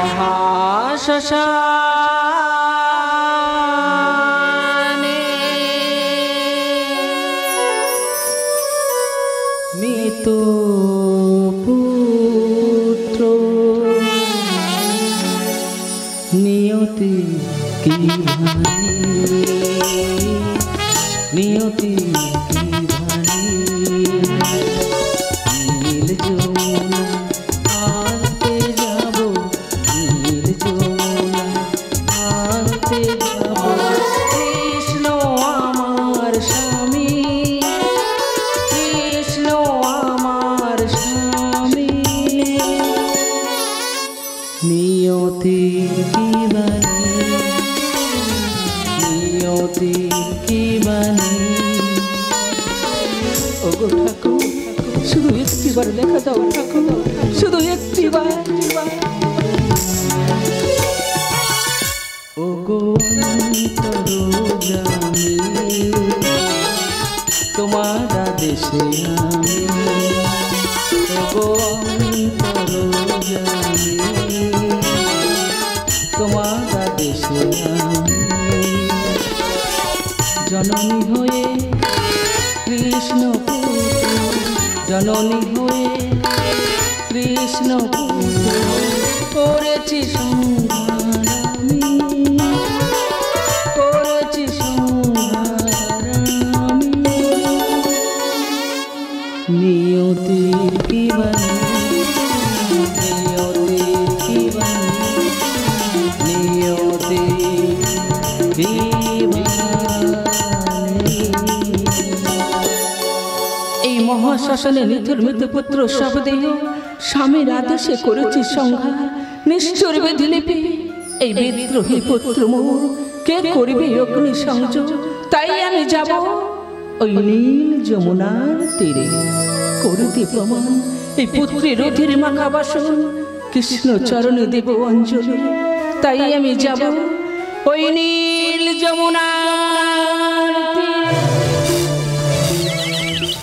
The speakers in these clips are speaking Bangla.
মহাশ্মশানে মৃত পুত্র নিয়তি কি নিয়তি কি ধানি নীল যমুনা আনতে যাব নীল যমুনা আনতে যাব কৃষ্ণ আমার স্বামী কৃষ্ণ আমার স্বামী নিয়তি কি বাণী নিয়তি কি বাণী ওগো ঠাকুর শুধু একটিবার দেখা দাও ঠাকুর শুধু একটিবার ওগো অন্তরযামী তোমার আদেশে আমি ওগো অন্তরযামী তোমার আদেশে আমি জননী হয়ে কৃষ্ণ পুত্র জননী হয়ে কৃষ্ণ পুত্র করেছি সংহার আমি করেছি সংহার আমি নিয়তির কি বাণী নিয়তির কি বাণী নিয়তির কি মহাশ্মশানে নিথর মৃত পুত্র শবদেহ স্বামীর আদেশে করেছি সংহার নিষ্ঠুর বিধিলিপি এই বিদ্রোহী পুত্র মোর কে করিবে অগ্নি সংযোগ তাই আমি যাব ওই নীল যমুনার তীরে করিতে প্রমাণ এই পুত্রের রোধের মাখা বাসন কৃষ্ণ চরণে দেব অঞ্জলি তাই আমি যাব ওই নীল যমুনার তীরে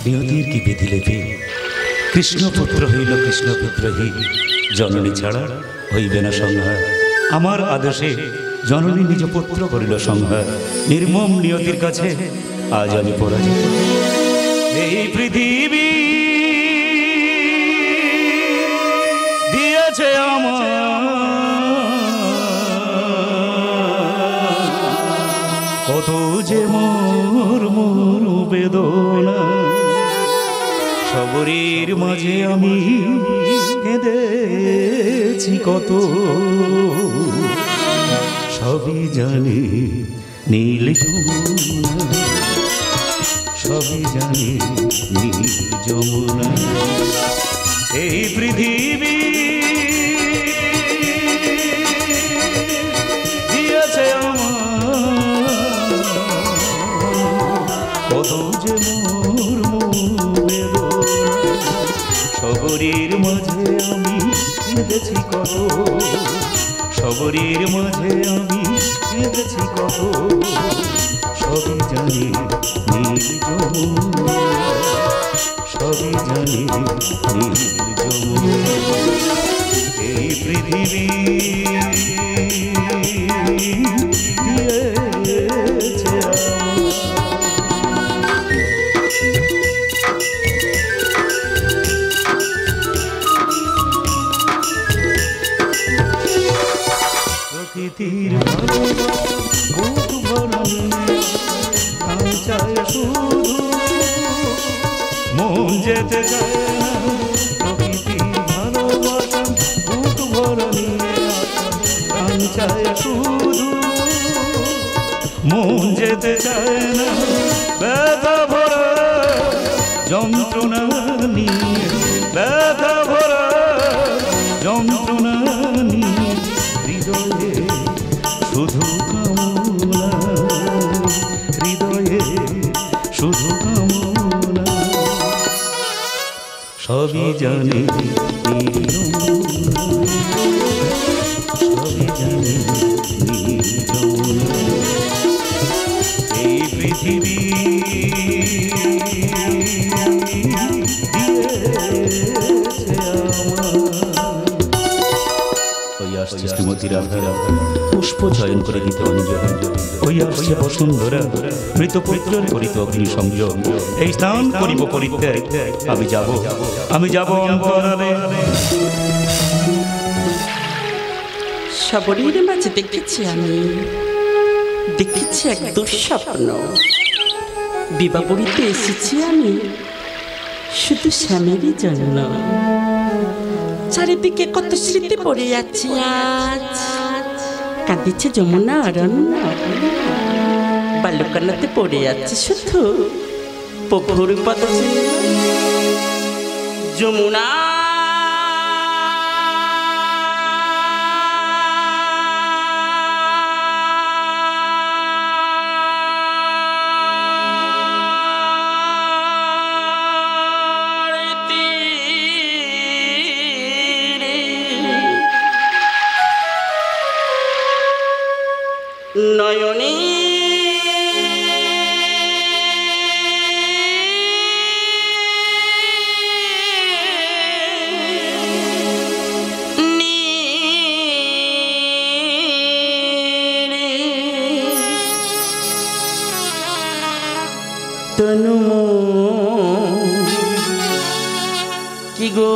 নিয়তির কি বিধি লেখে কৃষ্ণপুত্র হইল কৃষ্ণপুত্রহী জননী ছাড়া হইবে না সংহার আমার আদেশে জননী নিজ পুত্র করিল সংহার নির্মম নিয়তির কাছে আজ আমি পরাজিত এই পৃথিবী দিয়েছে আমার কত যে মোর মোর বেদনা সবরের মাঝে আমি কেঁদেছি কত সবই জানি নীল যমুনা সবই জানি নীল যমুনা এই পৃথিবী দিয়েছে আমার কত যে মোর সবরের মাঝে আমি কেঁদেছি কত সবরের মাঝে আমি কেঁদেছি কত সবই জানি নীল যমুনা সবই জানি নীল যমুনা এই পৃথিবী দিয়েছে প্রকৃতির বুক ভরণী আমি চাই শুধু মন যেতে চায় না প্রকৃতির ভালোবাসা বুক ভরণী আমি চাই শুধু মন যেতে চায় না ব্যথা ভরা যন্ত্রণা নিয়ে ব্যথা ভরা যন্ত্রণা নিয়ে হৃদয়ে শুধু কামনা হৃদয়ে শুধু কামনা সবই জানি সবই জানি এই পৃথিবী দিয়েছে আমার আসছে শ্রীমতী রাধা, পুষ্প চয়ন করে দিতে অঞ্জলি। ওই আসছে বসুন্ধরা, মৃত পুত্রের করিত অগ্নি সংযোগ। এই স্নান করিব পরিত্যাগ, আমি যাব অন্তরালে। সবরীর মাঝে দেখেছি এক দুঃস্বপ্ন। বিবাহবাড়িতে এসেছি আমি শুধু স্বামীরই জন্য। চারিদিকে কত স্মৃতি পড়ে যাচ্ছে আজ, কাঁদিছে যমুনা অরণ্য। বালুকানাতে পড়ে যাচ্ছে শুধু পুকুর পদচিহ্ন। যমুনা নয়নে তনু কি গো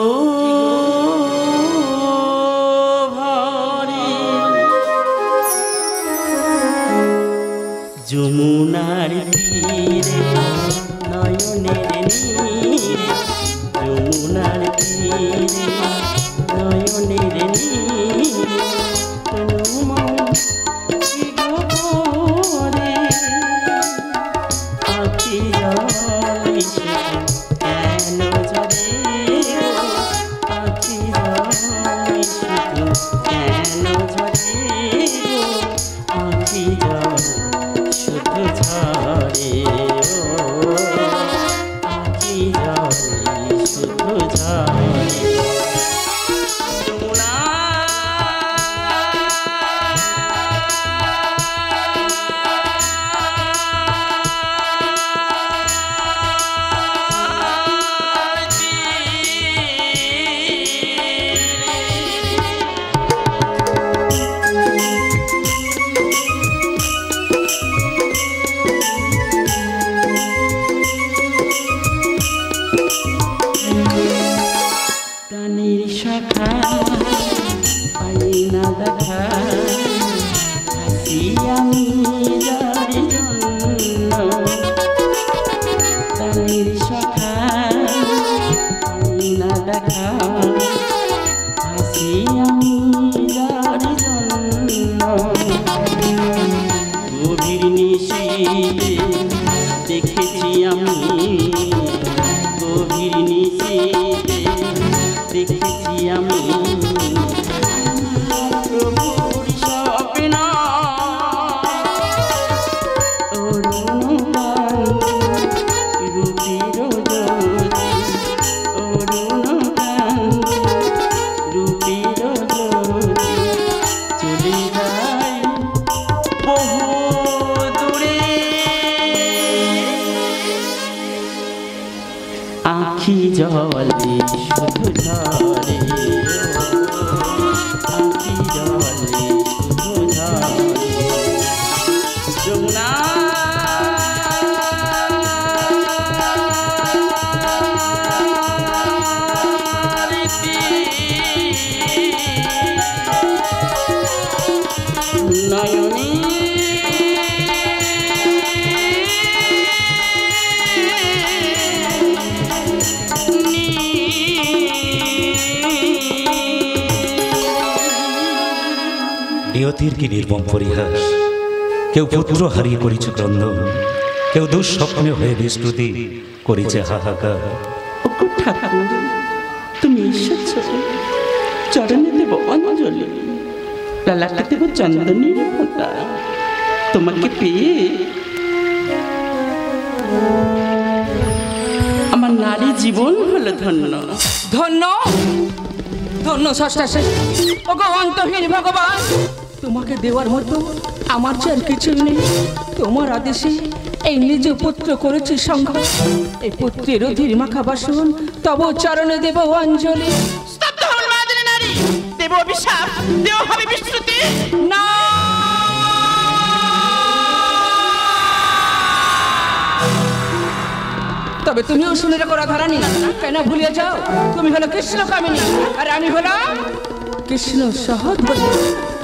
যমুনার তীরে নয়নের নীরে, যমুনার তীরে নয়নের নীরে, কি গো ভরে আখি জলে কেন ঝরে, আখি জলে কেন ঝরে, আখি জল শুধু ঝরে, আখি জলে শুধু ঝরে। প্রাণীর শাখা পাই না দেখা, হাসি আমি যার জন্য। প্রাণীর শাখা পাই না দেখা, হাসি আমি যার জন্য। গভীর নিশীথে দেখেছি আমি, গভীর নিশীথে দেখেছি আমি প্রভুর স্বপ্ন। অরুণ রূপের জ্যোতি, অরুণ রূপের জ্যোতি চলে যায় বহু দূরে। আখি জলে শুধু ঝরে, আখি জলে শুধু ঝরে। যমুনা নয়নে নিয়তির কি নির্মম পরিহাস। কেউ পুত্র হারিয়ে করেছে ক্রন্দন, কেউ দুঃস্বপ্নে হয়ে বিস্মৃতি করেছে হাহাকার। ওগো ঠাকুর, তুমি এসেছ, চরণে দেব অঞ্জলি, লালাকে দেব চন্দনের ফোঁটা। তোমাকে পেয়ে আমার নারী জীবন হলো ধন্য। ধন্য ধন্য ষষ্ঠাশে ওগো অন্তহীন ভগবান, তোমাকে দেওয়ার মতো আমার চার কিছুই নেই। তোমার আদেশে এই নিজ পুত্র করেছি সংঘাত, এই পুত্রের অধীর মাখা বাসন তব চরণে দেব অঞ্জলি। স্তব্ধ হন মাদ্রী নারী, দেব দেব অভিশাপ, দেওয়া হবে বিস্মৃতি। না, তবে তুমিও শুনে রেখো রাধারানী, কেন ভুলিয়ে যাও তুমি হলো কৃষ্ণ কামিনী আর আমি হলাম কৃষ্ণ সহধর্মী।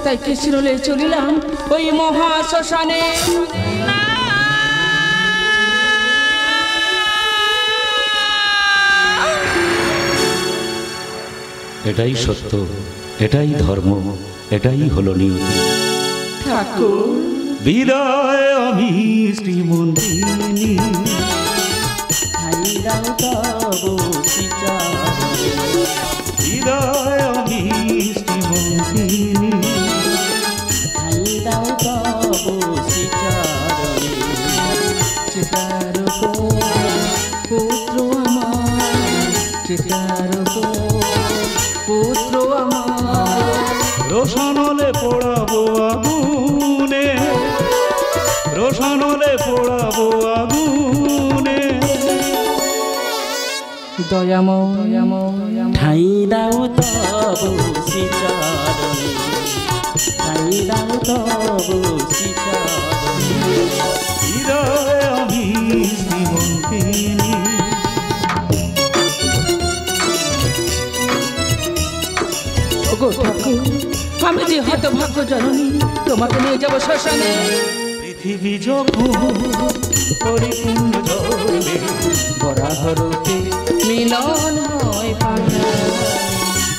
তাই কৃষ্ণ লয়ে চলিলাম ওই মহা শ্মশানে। এটাই সত্য, এটাই ধর্ম, এটাই হলো নিয়তি। ঠাকুর বিদায় আমি শ্রীমন্দিনী, বিদায় আমি শ্রীমন্দিনী, চিতার পুত্র আমার, চিতার পুত্র আমার, রোশনলে পোড়াবো আগুনে, রোশনলে পোড়াবো আগুনে। দয়াময় ঠাই দাও তবু শ্রীচরণে, ঠাই দাও তবু শ্রীচরণে। বিদায় আমি শ্রীমন্দিনী। ওগো ঠাকুর, আমি যে হতভাগ্য জননী, তোমাকে নিয়ে যাবো শ্মশানে। পৃথিবী যখন পরিপূর্ণ জলে, বরাহরূপে মিলন হয় পানা,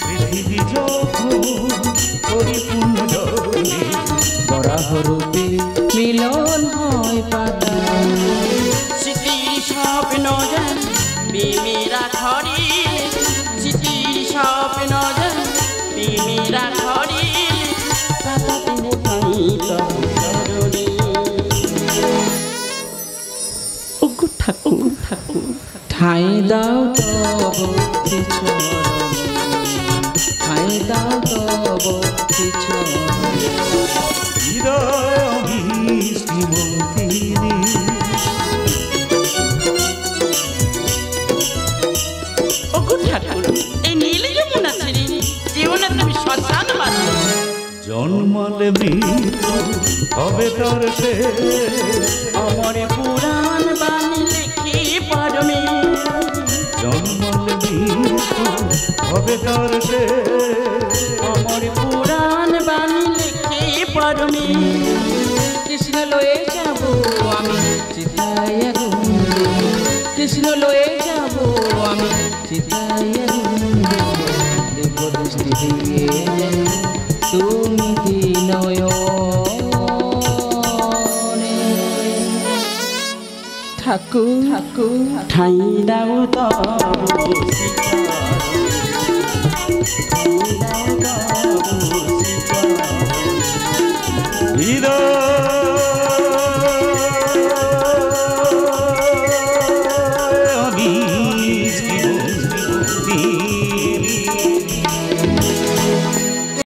পৃথিবী যখন পরিপূর্ণ জলে, বরাহরূপে মিলন হয় পানা। স্মৃতির স্বপ্ন যেন বিমিরা খড়ি, স্মৃতির স্বপ্ন যেন বিমিরা খড়ি, তাতাপিনে ঠাই তবু চরণে। ওগো ঠাকুর, ঠাকুর ঠাই দাও তব চরণে, ঠাই দাও তব চরণে। বিদায় আমি শ্রীমন্দিনী। ওগো ঠাকুর, এই নীল যমুনা ছেড়ে জীবনে তুমি শ্মশান বাঁধো। জন্মালে মৃত্যু হবে তার শেষ, অমরে পুরাণ বাণী লিখি পরমে, জন্মালে মৃত্যু হবে তার শেষ। অমর পুরাণ বাণী লিখি পরমে। কৃষ্ণ লয়ে যাব আমি চিতায় আগুন দেব, কৃষ্ণ লয়ে যাব আমি চিতায় আগুন দেব। দেব দৃষ্টি দিয়ে তুমি কি নয়নে। ঠাকুর ঠাকুর ঠাই দাও তবু শ্রীচরণে, ঠাই দাও তবু